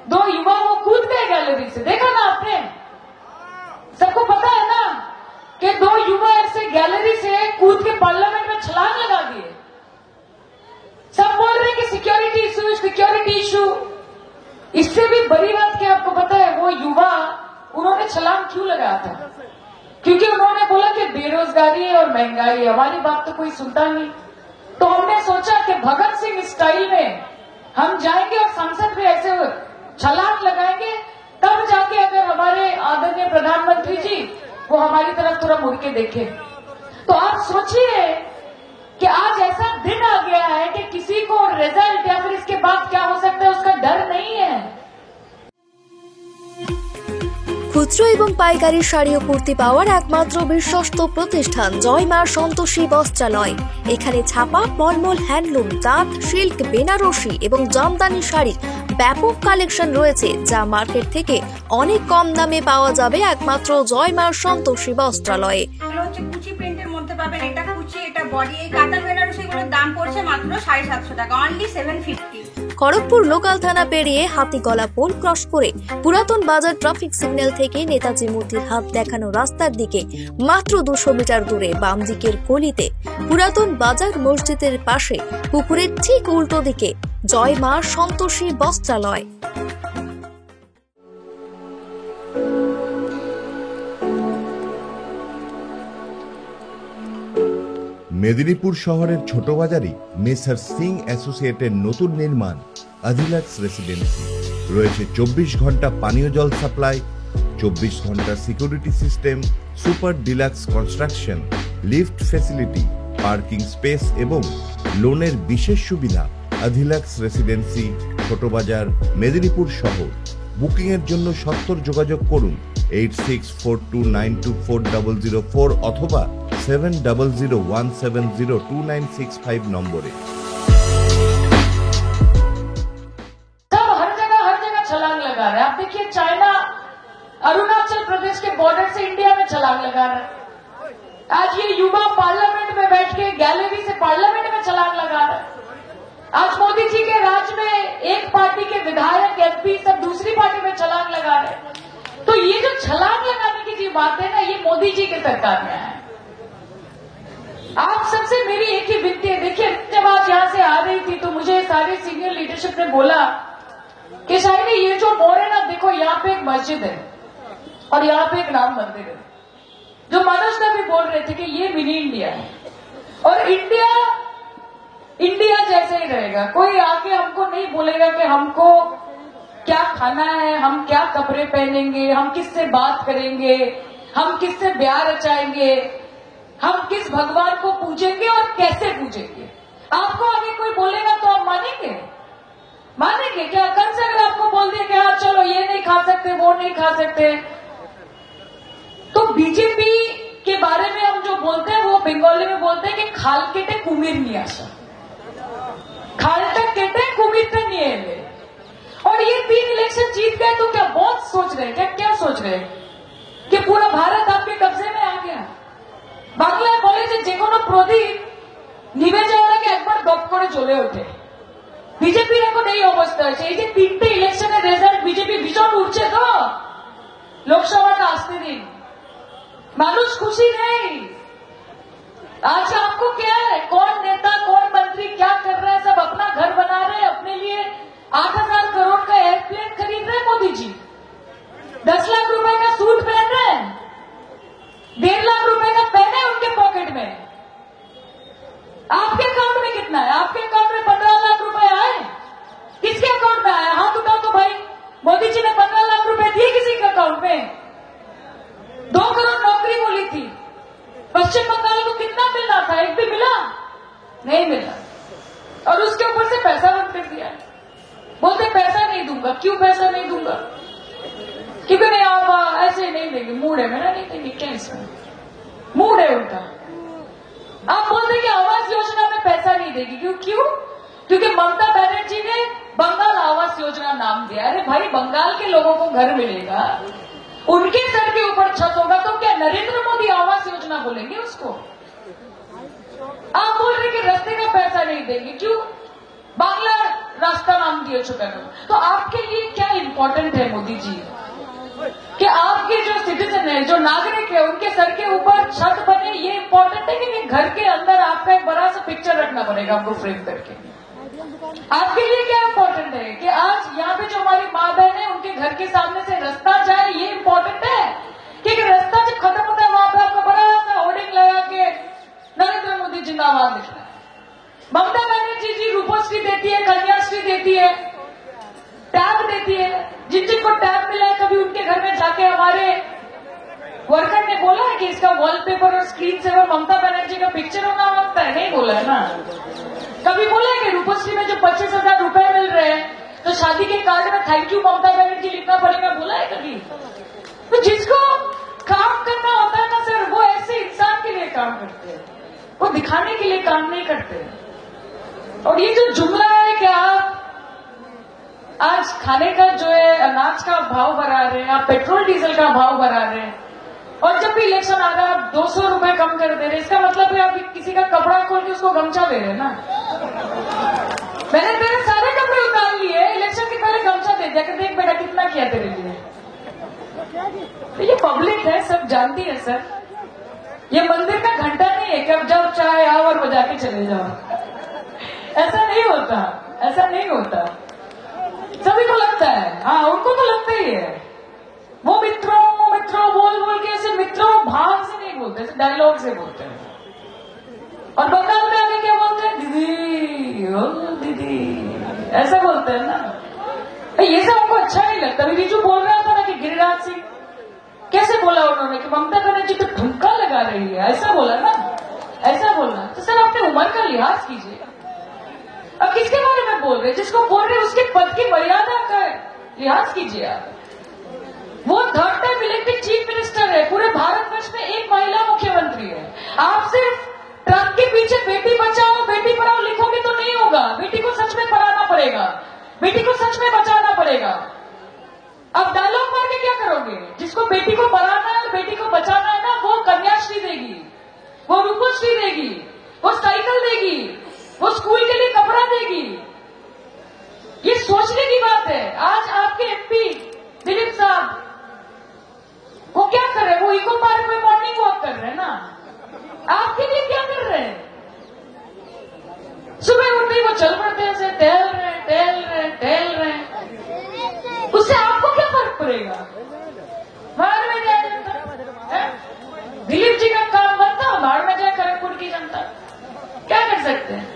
दो युवा वो कूद गए गैलरी से, देखा ना आपने? सबको पता है ना कि दो युवा ऐसे गैलरी से कूद के पार्लियामेंट में छलांग लगा दिए। सब बोल रहे हैं कि सिक्योरिटी इशू, सिक्योरिटी इशू। इससे भी बड़ी बात क्या आपको पता है? वो युवा उन्होंने छलांग क्यों लगाया था? क्योंकि उन्होंने बोला कि बेरोजगारी है और महंगाई है, हमारी बात तो कोई सुनता नहीं। तो हमने सोचा कि भगत सिंह स्टाइल में हम जाएंगे और संसद में ऐसे छलांग लगाएंगे, तब जाके अगर हमारे आदरणीय प्रधानमंत्री जी वो हमारी तरफ थोड़ा मुड़ के देखें। तो आप सोचिए कि आज ऐसा दिन आ गया है कि किसी को रिजल्ट या फिर इसके बाद क्या हो सकता है उसका डर नहीं है। খুচরো এবং পাইকারি শাড়ি ও কুর্তি পাওয়ার একমাত্র বিশ্বস্ত প্রতিষ্ঠান জয় মা সন্তোষী বস্ত্রালয়। এখানে ছাপা, মলমল হ্যান্ডলুম, তাঁত, সিল্ক, বেনারসি এবং জামদানি শাড়ি ব্যাপক কালেকশন রয়েছে, যা মার্কেট থেকে অনেক কম দামে পাওয়া যাবে একমাত্র জয় মা সন্তোষী বস্ত্রালয়ে। হচ্ছে কুচি প্রিন্টের মধ্যে পাবেন, এটা কুচি, এটা বডি। এই কাতার বেনারসি গুলোর দাম পড়ছে মাত্র 750 টাকা, অনলি 750। খড়গপুর লোকাল থানা পেরিয়ে হাতিগলা পোল ক্রস করে পুরাতন বাজার ট্রাফিক সিগন্যাল থেকে নেতাজি মূর্তির হাত দেখানো রাস্তার দিকে মাত্র 200 মিটার দূরে বাম দিকের গলিতে পুরাতন বাজার মসজিদের পাশে পুকুরের ঠিক উল্টো দিকে জয় মা সন্তোষী বস্ত্রালয়। মেদিনীপুর শহরের ছোট বাজারে মেসার সিং অ্যাসোসিয়েটের নতুন নির্মাণ আদিলাক্স রেসিডেন্সি রয়েছে। 24 ঘন্টা পানীয় জল সাপ্লাই, 24 ঘন্টা security system, super deluxe construction, lift facility, parking space এবং লোনের বিশেষ সুবিধা। আদিলাক্স রেসিডেন্সি ছোট বাজার, মেদিনীপুর শহর। বুকিং এর জন্য সত্তর যোগাযোগ করুন 8642924004 অথবা 7001702965 নম্বরে। हर जगह छलांग लगा रहे हैं। आप देखिए चाइना अरुणाचल प्रदेश के बॉर्डर से इंडिया में छलांग लगा रहे हैं। आज ये युवा पार्लियामेंट में बैठ के गैलरी से पार्लियामेंट में छलांग लगा रहे हैं। आज मोदी जी के राज में एक पार्टी के विधायक, एमपी सब दूसरी पार्टी में छलांग लगा रहे हैं। तो ये जो छलांग लगाने की जो बात है ना, ये मोदी जी की सरकार में है। आप सबसे मेरी एक ही विनती है, देखिए जब आप यहां से आ रही थी तो मुझे सारे सीनियर लीडरशिप ने बोला कि शायद ये जो मोड़ है ना, देखो यहाँ पे एक मस्जिद है और यहाँ पे एक राम मंदिर है। जो मनोज ने भी बोल रहे थे कि ये मिनी इंडिया है और इंडिया जैसे ही रहेगा। कोई आके हमको नहीं बोलेगा कि हमको क्या खाना है, हम क्या कपड़े पहनेंगे, हम किससे बात करेंगे, हम किससे ब्याह रचाएंगे, हम किस भगवान को पूजेंगे और कैसे पूजेंगे। आपको आगे कोई बोलेगा तो आप मानेंगे? मानेंगे क्या? कल से अगर आपको बोल दिया कि हाँ चलो ये नहीं खा सकते, वो नहीं खा सकते, तो बीजेपी के बारे में हम जो बोलते हैं वो बंगाली में बोलते हैं कि खाल केटे कुमिर नहीं आशा, खाल तक केटे कुमिर तक नहीं है। और ये 3 इलेक्शन जीत गए तो क्या बहुत सोच रहे हैं, क्या सोच रहे हैं कि पूरा भारत आपके कब्जे में आ गया। বাংলায় বলে যে যেকোনো প্রদীপ নিভে যাওয়ার আগে একবার দপ করে জ্বলে ওঠে। বিজেপির এখন এই অবস্থা হয়েছে। এই যে 3টে ইলেকশনের রেজাল্ট বিজেপি ভীষণ উঠছে, তো লোকসভাটা আসতে দিন, মানুষ খুশি নেই। आज आपको क्या है, कौन नेता कौन मंत्री क्या कर रहा है, सब अपना घर बना रहे हैं, अपने लिए 8,000 करोड़ का एयरप्लेन खरीद रहे हैं मोदी जी, 10 लाख रुपए का सूट पहन रहे हैं, 1.5 लाख रुपए का पेन है उनके पॉकेट में। आपके अकाउंट में कितना है? आपके अकाउंट में 15 लाख रुपए आए? किसके अकाउंट में आया? हाथ उठाओ तो भाई। मोदी जी ने 15 लाख रुपए दिए किसी के अकाउंट में? 2 करोड़ नौकरी बोली थी। पश्चिम बंगाल को कितना मिलना था? एक भी मिला? नहीं मिला। और उसके ऊपर से पैसा बंद कर दिया। बोलते पैसा नहीं दूंगा। क्यों पैसा नहीं दूंगा? क्योंकि नहीं, आप ऐसे नहीं देंगे, मूड है मेरा, नहीं देंगे। क्या इसमें मूड है उनका? आप बोलते कि आवास योजना में पैसा नहीं देगी। क्यों? क्योंकि ममता बनर्जी ने बंगाल आवास योजना नाम दिया। अरे भाई, बंगाल के लोगों को घर मिलेगा, उनके सर के ऊपर छत होगा, तो क्या नरेंद्र मोदी आवास योजना बोलेंगे उसको? आप बोल रहे कि रास्ते का पैसा नहीं देंगे। क्यों? बांग्ला रास्ता नाम दिए चुका है। तो आपके लिए क्या इंपॉर्टेंट है मोदी जी कि आपके जो सिटीजन है, जो नागरिक है, उनके सर के ऊपर छत बने, ये इंपॉर्टेंट है कि घर के अंदर आपका एक बड़ा सा पिक्चर रखना पड़ेगा आपको फ्रेम करके? आपके लिए क्या इंपॉर्टेंट है कि आज यहाँ पे जो हमारी माँ बहन है उनके घर के सामने से रास्ता जाए? ये इंपॉर्टेंट है कि रास्ता जब खत्म होता है वहां पे आपको बड़ा सा होर्डिंग लगा के नरेंद्र मोदी जिंदाबाद लिखना है। ममता बनर्जी जी रूपश्री देती है, कन्याश्री देती है, टैब देती है। जिन जिनको टैब मिला है, कभी उनके घर में जाके हमारे वर्कर ने बोला है कि इसका वॉलपेपर और स्क्रीन सेवर ममता बनर्जी का पिक्चर होना मांगता है? नहीं बोला है ना। कभी बोला है कि रूपश्री में जो 25,000 रुपए मिल रहे हैं तो शादी के कार्ड में थैंक यू ममता बनर्जी लिखना पड़ेगा? बोला है कभी? तो जिसको काम करना होता है ना सर, वो ऐसे इंसान के लिए काम करते हैं, वो दिखाने के लिए काम नहीं करते। और ये जो जुमला है कि आप आज खाने का जो है अनाज का भाव बढ़ा रहे हैं, आप पेट्रोल डीजल का भाव बढ़ा रहे हैं, और जब भी इलेक्शन आ रहा है आप 200 रुपए कम कर दे रहे हैं। इसका मतलब है आप किसी का कपड़ा खोल के उसको गमछा दे रहे हैं ना। मैंने तेरे सारे कपड़े उतार लिए, इलेक्शन के पहले गमछा दे दिया कि देख बेटा कितना किया तेरे लिए। तो ये पब्लिक है, सब जानती है सर। ये मंदिर का घंटा नहीं है कि अब जब चाहे आओ और बजा के चले जाओ। ऐसा नहीं होता, ऐसा नहीं होता। सभी को लगता है, हाँ उनको तो लगता ही है। वो मित्रों बोल बोल के ऐसे मित्रों भाव से नहीं बोलते, ऐसे डायलॉग से बोलते हैं। और बंगाल में आगे क्या बोलते हैं? दीदी, ओ दीदी, ऐसा बोलते हैं ना। ये सब हमको अच्छा नहीं लगता। अभी रिजू बोल रहा था ना कि गिरिराज सिंह कैसे बोला उन्होंने कि ममता बनर्जी तो ठुमका लगा रही है, ऐसा बोला ना, ऐसा बोलना। तो सर अपने उम्र का लिहाज कीजिए। अब किसके बारे में बोल रहे? जिसको बोल रहे उसके पद की मर्यादा का लिहाज कीजिए आप। वो 3rd time elected chief minister है, पूरे भारतवर्ष में एक महिला मुख्यमंत्री है। आप सिर्फ ट्रक के पीछे बेटी बचाओ बेटी पढ़ाओ लिखोगे तो नहीं होगा। बेटी को सच में पढ़ाना पड़ेगा, बेटी को सच में बचाना पड़ेगा। अब डायलॉग मार के क्या करोगे? जिसको बेटी को पढ़ाना है और बेटी को बचाना है ना, वो कन्याश्री देगी, वो रूपश्री देगी, वो साइकिल देगी, वो स्कूल के लिए कपड़ा देगी। ये सोचने की बात है। आज आपके एमपी दिलीप साहब वो क्या कर रहे हैं? वो इको पार्क में मॉर्निंग वॉक कर रहे हैं ना। आपके लिए क्या कर रहे हैं? सुबह उठते ही वो चल पड़ते हैं, टहल रहे हैं। उससे आपको क्या फर्क पड़ेगा? भाड़ में जाए जनता। दिलीप जी का काम बनता, भाड़ में जाए खड़गपुर की जनता। क्या कर सकते हैं?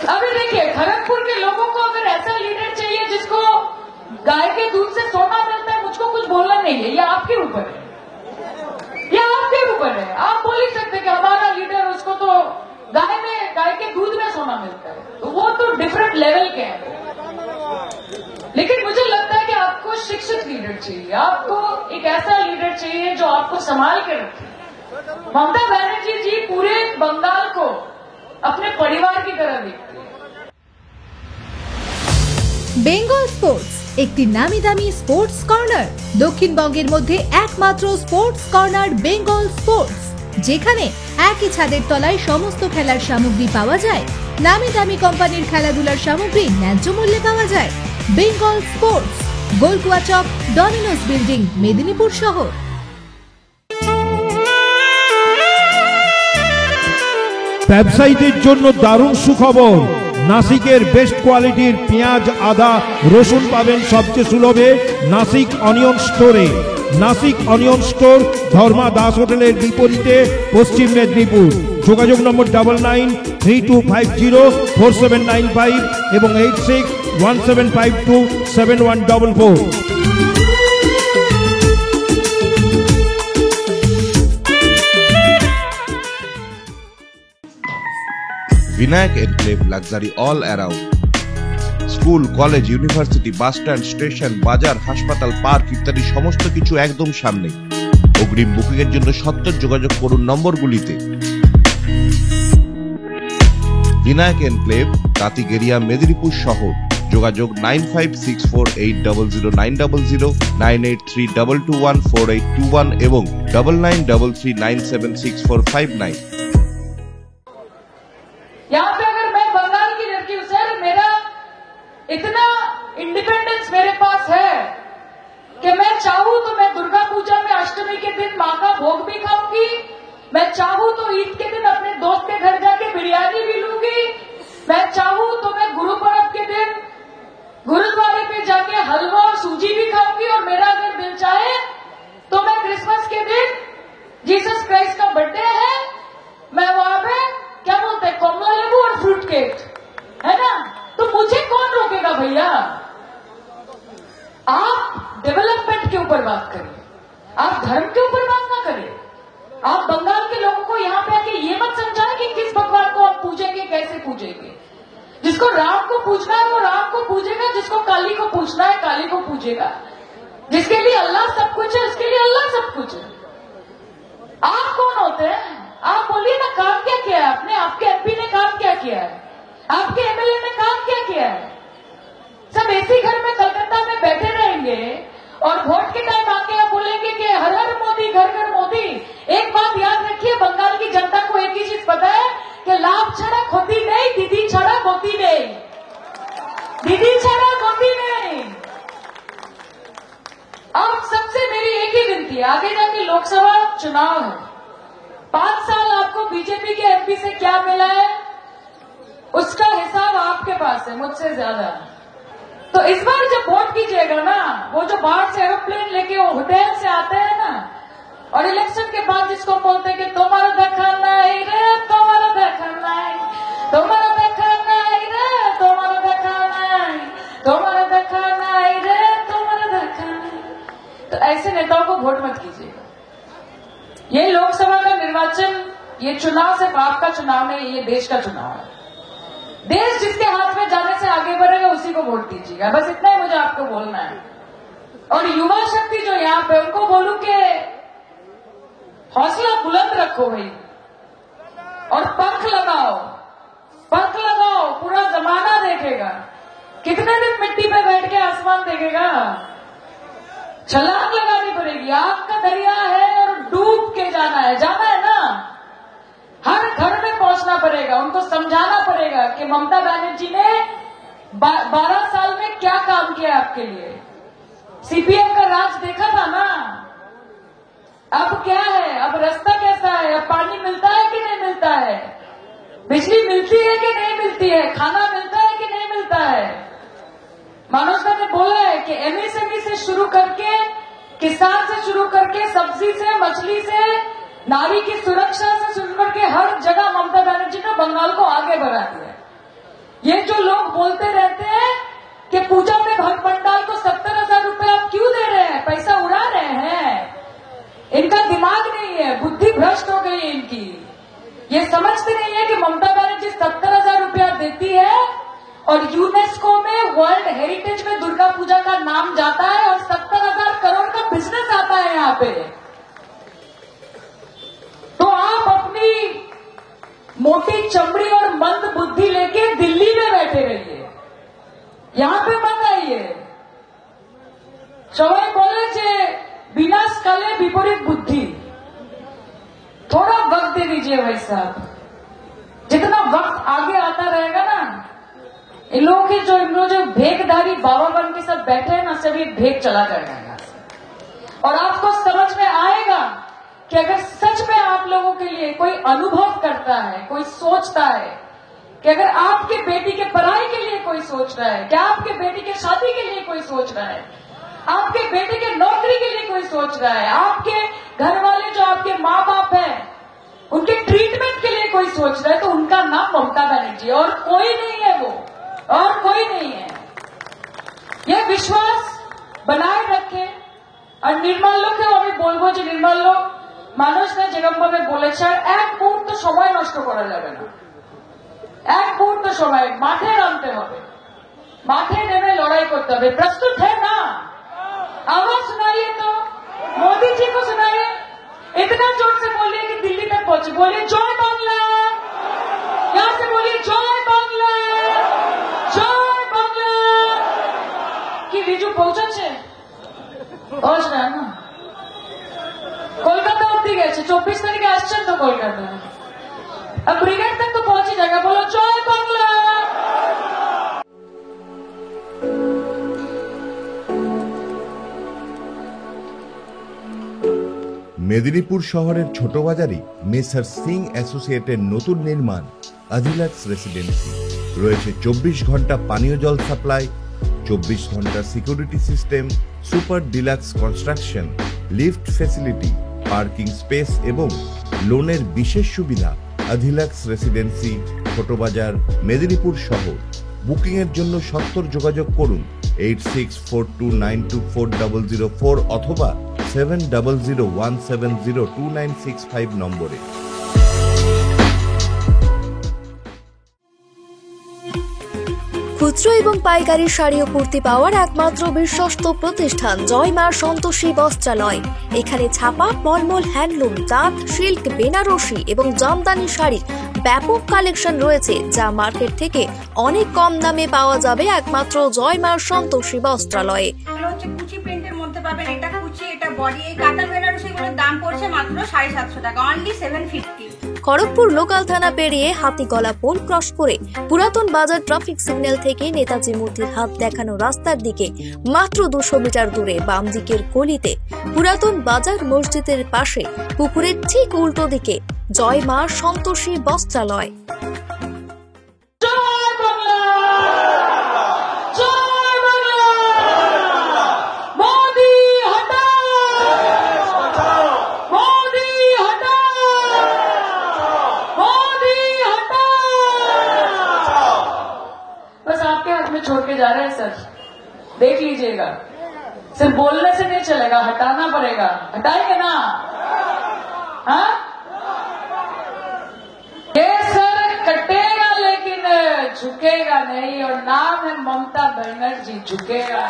अभी देखिए, खड़गपुर के लोगों को अगर ऐसा लीडर चाहिए जिसको गाय के दूध से सोना मिलता है, मुझको कुछ बोलना नहीं है। ये आपके ऊपर है, ये आपके ऊपर है। आप बोल ही सकते कि हमारा लीडर, उसको तो गाय के दूध में सोना मिलता है, तो वो तो डिफरेंट लेवल के हैं। लेकिन मुझे लगता है कि आपको शिक्षित लीडर चाहिए, आपको एक ऐसा लीडर चाहिए जो आपको संभाल के रखे। ममता बनर्जी जी पूरे बंगाल को अपने परिवार की तरह देखती है। বেঙ্গল স্পোর্টস একটি নামি দামি স্পোর্টস কর্নার, দক্ষিণবঙ্গের মধ্যে একমাত্র স্পোর্টস কর্নার বেঙ্গল স্পোর্টস, যেখানে একই ছাদের তলায় সমস্ত খেলার সামগ্রী পাওয়া যায়। নামি দামি কোম্পানির খেলাধুলার সামগ্রী ন্যায্য মূল্যে পাওয়া যায়। বেঙ্গল স্পোর্টস, গোলকুয়া চক, ডমিনোস বিল্ডিং, মেদিনীপুর শহর। ব্যবসায়ীদের জন্য দারুণ সুখবর, নাসিকের বেস্ট কোয়ালিটির পেঁয়াজ, আদা, রসুন পাবেন সবচেয়ে সুলভে Nashik onion store. Nashik onion store Dharma Das হোটেলের বিপরীতে, পশ্চিম মেদিনীপুর। যোগাযোগ নম্বর 9932504795 এবং 8617527144। Vinayak enclave luxury all around. School, college, university, bus stand, station, বাজার, হাসপাতাল, পার্ক ইত্যাদি সমস্ত কিছু একদম সামনে। অগ্রিম বুকিং এর জন্য সত্তর যোগাযোগ করুন নম্বরগুলিতে। বিনায়ক এনক্লেভ, তাঁতিগেরিয়া, মেদিনীপুর শহর। যোগাযোগ 9564800900, 9832214821 এবং 9933976459। यहाँ पे अगर मैं बंगाल की लड़की हूं सर, मेरा इतना इंडिपेंडेंस मेरे पास है कि मैं चाहूं तो मैं दुर्गा पूजा में अष्टमी के दिन मां का भोग भी खाऊंगी, मैं चाहूं तो ईद के दिन अपने दोस्त के घर जाके बिरयानी भी लूंगी, मैं चाहूं तो मैं गुरु पर्व के दिन गुरुद्वारे पे जाके हलवा और सूजी भी खाऊंगी, और मेरा अगर दिल चाहे तो मैं क्रिसमस के दिन, जीसस क्राइस्ट का बर्थडे है, मैं वहां पे क्या बोलते हैं, कमला लेबू और फ्रूट केक, है ना? तो मुझे कौन रोकेगा भैया? आप डेवलपमेंट के ऊपर बात करिए, आप धर्म के ऊपर बात ना करिए। आप बंगाल के लोगों को यहाँ पे आके ये मत समझाएं कि किस भगवान को आप पूजेंगे, कैसे पूजेंगे। जिसको राम को पूजना है वो राम को पूजेगा, जिसको काली को पूजना है काली को पूजेगा। जिसके लिए अल्लाह सब कुछ है उसके लिए अल्लाह सब कुछ है। आप कौन होते हैं? आप बोलिए ना, काम क्या किया है आपने? आपके एमपी ने काम क्या किया है? आपके एमएलए ने काम क्या किया है? सब ऐसी घर में कलकत्ता में बैठे रहेंगे और वोट के टाइम आके आप बोलेंगे कि हर हर मोदी, घर घर मोदी। एक बात याद रखिए, बंगाल की जनता को एक ही चीज पता है कि लाभ छड़ा खोती नहीं, दीदी छड़ा गोती नहीं, दीदी छड़ा गोती नहीं। अब सबसे मेरी एक ही विनती है, आगे जाके लोकसभा चुनाव है, 5 साल आपको बीजेपी के एमपी से क्या मिला है उसका हिसाब आपके पास है, मुझसे ज्यादा। तो इस बार जब वोट कीजिएगा ना, वो जो बाहर से एरोप्लेन लेके वो होटल से आते हैं ना, और इलेक्शन के बाद जिसको बोलते हैं कि तुम्हारा देखा नहीं रे, तुम्हारा देखा नहीं, तुम्हारा देखा नहीं रे, तुम्हारा देखा नहीं, तुम्हारा देखा नहीं रे, तुम्हारा देखा नहीं, तो ऐसे नेताओं को वोट मत कीजिएगा। ये लोकसभा का निर्वाचन, ये चुनाव सिर्फ आपका चुनाव नहीं, ये देश का चुनाव है। देश जिसके हाथ में जाने से आगे बढ़ेगा उसी को वोट दीजिएगा। बस इतना ही मुझे आपको बोलना है। और युवा शक्ति जो यहाँ पे, उनको बोलूं कि हौसला बुलंद रखो भाई और पंख लगाओ, पंख लगाओ। पूरा जमाना देखेगा। कितने दिन मिट्टी पे बैठ के आसमान देखेगा? छलांग लगानी पड़ेगी। आग का दरिया है और डूब के जाना है ना। हर घर में पहुंचना पड़ेगा, उनको समझाना पड़ेगा कि ममता बनर्जी ने 12 साल में क्या काम किया आपके लिए। सीपीएम का राज देखा था ना। अब क्या है, अब रास्ता कैसा है, अब पानी मिलता है कि नहीं मिलता है, बिजली मिलती है कि नहीं मिलती है, खाना मिलता है कि नहीं मिलता है। मनोज सर ने बोला है कि एमएसएमई से शुरू करके, किसान से शुरू करके, सब्जी से, मछली से, नारी की सुरक्षा से शुरू करके हर जगह ममता बनर्जी ने बंगाल को आगे बढ़ा दिया। ये जो लोग बोलते रहते हैं कि पूजा में भक्त पंडाल को 70,000 रुपए आप क्यों दे रहे हैं, पैसा उड़ा रहे हैं, इनका दिमाग नहीं है, बुद्धि भ्रष्ट हो गई है इनकी। ये समझते नहीं है कि ममता बनर्जी 70,000 रुपया देती है और यूनेस्को में वर्ल्ड हेरिटेज में दुर्गा पूजा का नाम जाता है और 70,000 करोड़ का बिजनेस आता है यहाँ पे। तो आप अपनी मोटी चमड़ी और मंद बुद्धि लेके दिल्ली में बैठे रहिए, यहाँ पे मत आइए। सबाई बोले जे विनाश काले विपरीत बुद्धि। थोड़ा वक्त दे दीजिए भाई साहब। जितना वक्त आगे आता रहेगा ना, इन लोगों के जो भेकधारी बाबा बन के सब बैठे हैं ना, सभी भेक चला जाएगा यहाँ से। और आपको समझ में आएगा कि अगर सच में आप लोगों के लिए कोई अनुभव करता है, कोई सोचता है कि अगर आपके बेटी के पढ़ाई के लिए कोई सोच रहा है, क्या आपके बेटी के शादी के लिए कोई सोच रहा है, आपके बेटे के नौकरी के लिए कोई सोच रहा है, आपके घर वाले जो आपके माँ बाप हैं उनके ट्रीटमेंट के लिए कोई सोच रहा है, तो उनका नाम ममता बनर्जी, और कोई नहीं है वो, और कोई नहीं है। यह विश्वास बनाए रखे। और निर्मल लोग আমি বলবো যে নির্মল লোক মানুষরা যেরকম ভাবে বলেছে, এক মুহূর্ত সময় নষ্ট করা যাবে না। এক মুহূর্ত সময় মাঠে নামতে হবে, মাঠে নেমে লড়াই করতে হবে। प्रस्तुत है ना? आवाज सुनाइए तो, मोदी जी को सुनाइए। इतना जोर से बोलिए कि दिल्ली तक पहुंचे। बोलिए जय बांग्ला, यहाँ से बोलिए जय बांग्ला, जय बांग्ला। কি রিজু পৌঁছাচ্ছে? পৌঁছনা না, কলকাতা অব্দি গেছে। 24 তারিখে আসছেন তো কলকাতা। अब ब्रिगेड तक तो पहुंच ही जाएगा। बोलो जय बांग्ला। মেদিনীপুর শহরের ছোট বাজারে মেসার সিং অ্যাসোসিয়েটের নতুন নির্মাণ আদিলাক্স রেসিডেন্সি। রয়েছে 24 ঘন্টা পানীয় জল সাপ্লাই, 24 ঘন্টা security system, super deluxe construction, lift facility, parking space এবং লোনের বিশেষ সুবিধা। আদিলাক্স রেসিডেন্সি, ছোট বাজার, মেদিনীপুর শহর। বুকিং এর জন্য সত্তর যোগাযোগ করুন 8642924004 অথবা 7001702965 নম্বরে। খুচরো এবং পাইকারি শাড়ি ও কুর্তি পাওয়ার একমাত্র বিশ্বস্ত প্রতিষ্ঠান জয় মা সন্তোষী বস্ত্রালয়। এখানে ছাপা, মলমল হ্যান্ডলুম, তাঁত, সিল্ক, বেনারসি এবং জামদানি শাড়ি ব্যাপক কালেকশন রয়েছে, যা মার্কেট থেকে অনেক কম দামে পাওয়া যাবে একমাত্র জয় মা সন্তোষী বস্ত্রালয়ে। হচ্ছে কুচি প্রিন্টের মধ্যে পাবেন। এটা কুচি, এটা বডি। এই কাতার বেনারসি গুলোর দাম পড়ছে মাত্র 750 টাকা, অনলি 750। খড়গপুর লোকাল থানা পেরিয়ে হাতিগলা পোল ক্রস করে পুরাতন বাজার ট্রাফিক সিগন্যাল থেকে নেতাজি মূর্তির হাত দেখানো রাস্তার দিকে মাত্র 200 মিটার দূরে বাম দিকের গলিতে পুরাতন বাজার মসজিদের পাশে পুকুরের ঠিক উল্টো দিকে জয় মা সন্তোষী বস্ত্রালয়। छोड़ के जा रहे हैं सर, देख लीजिएगा। सिर्फ बोलने से नहीं चलेगा, हटाना पड़ेगा। हटाएंगे ना? हाँ, ये सर कटेगा, लेकिन झुकेगा नहीं और नाम है ममता बनर्जी झुकेगा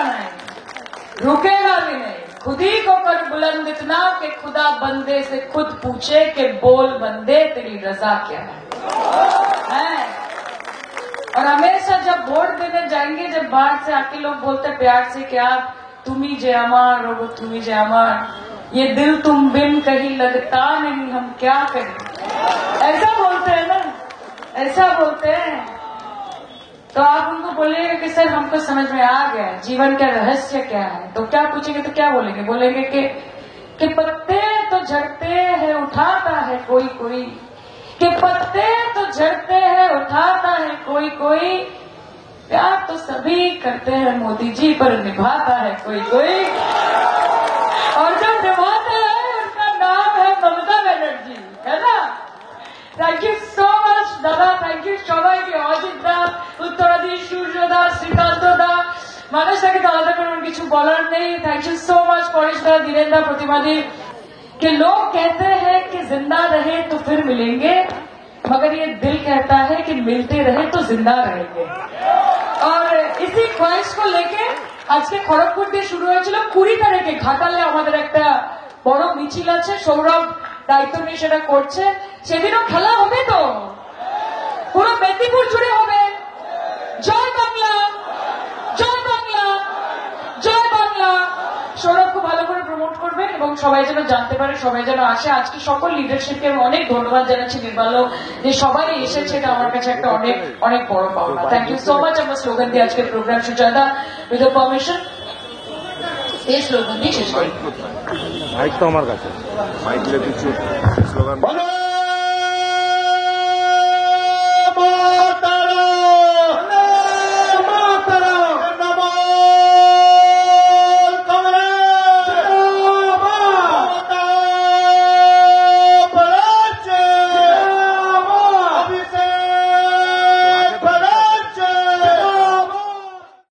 नहीं रुकेगा भी नहीं खुद ही को कर बुलंद इतना कि खुदा बंदे से खुद पूछे कि बोल बंदे तेरी रजा क्या है? और हमेशा जब वोट देने जाएंगे जब बाहर से आके लोग बोलते प्यार से कि आप तुम ही जे अमार और तुम ही जे अमार ये दिल तुम बिन कहीं लगता नहीं हम क्या करें ऐसा बोलते हैं ना ऐसा बोलते हैं तो आप उनको बोलिएगा कि सर हमको समझ में आ गया जीवन का रहस्य क्या है तो क्या पूछेंगे तो क्या बोलेंगे कि पत्ते तो झड़ते हैं उठाता है कोई कोई कि पत्ते तो झड़ते हैं उठाता है कोई कोई प्यार तो सभी करते हैं मोदी जी पर निभाता है कोई कोई और जो निभाता है उनका नाम है ममता बनर्जी है ना थैंक यू सो मच दादा थैंक यू সবাইকে অজিত দা উত্তরাদি সূর্য দা শ্রীকান্ত দা মানুষটাকে তো আলাদা করে কিছু বলার নেই thank you so much Paresh दा धीरेन्द्र दा प्रतिमा दी कि लोग कहते हैं कि जिंदा रहे तो फिर मिलेंगे मगर ये दिल कहता है कि मिलते रहे तो जिंदा रहेंगे और इसी ख्वाहिश को लेके আজকে খড়গপুর দিয়ে শুরু হয়েছিল 20 তারিখে ঘাটালে আমাদের একটা বড় মিছিল আছে সৌরভ দায়িত্ব নিয়ে সেটা করছে সেদিনও খেলা হবে তো পুরো মেদিনীপুর জুড়ে হবে জয় বাংলা জয় বাংলা জয় বাংলা সৌরভ খুব ভালো করে প্রমোট করবেন এবং সবাই যেন জানতে পারে সবাই যেন আসে আজকে সকল লিডারশিপকে আমি অনেক ধন্যবাদ জানাচ্ছি নির্বালো যে সবাই এসেছে এটা আমার কাছে একটা অনেক অনেক বড় পাওনা থ্যাংক ইউ সো মাচ আমার স্লোগান দিয়ে আজকের প্রোগ্রাম সুজাতা উইথ পারমিশন এই স্লোগান দিয়ে শেষ করি মাইক তো আমার কাছে মাইক লে কিছু স্লোগান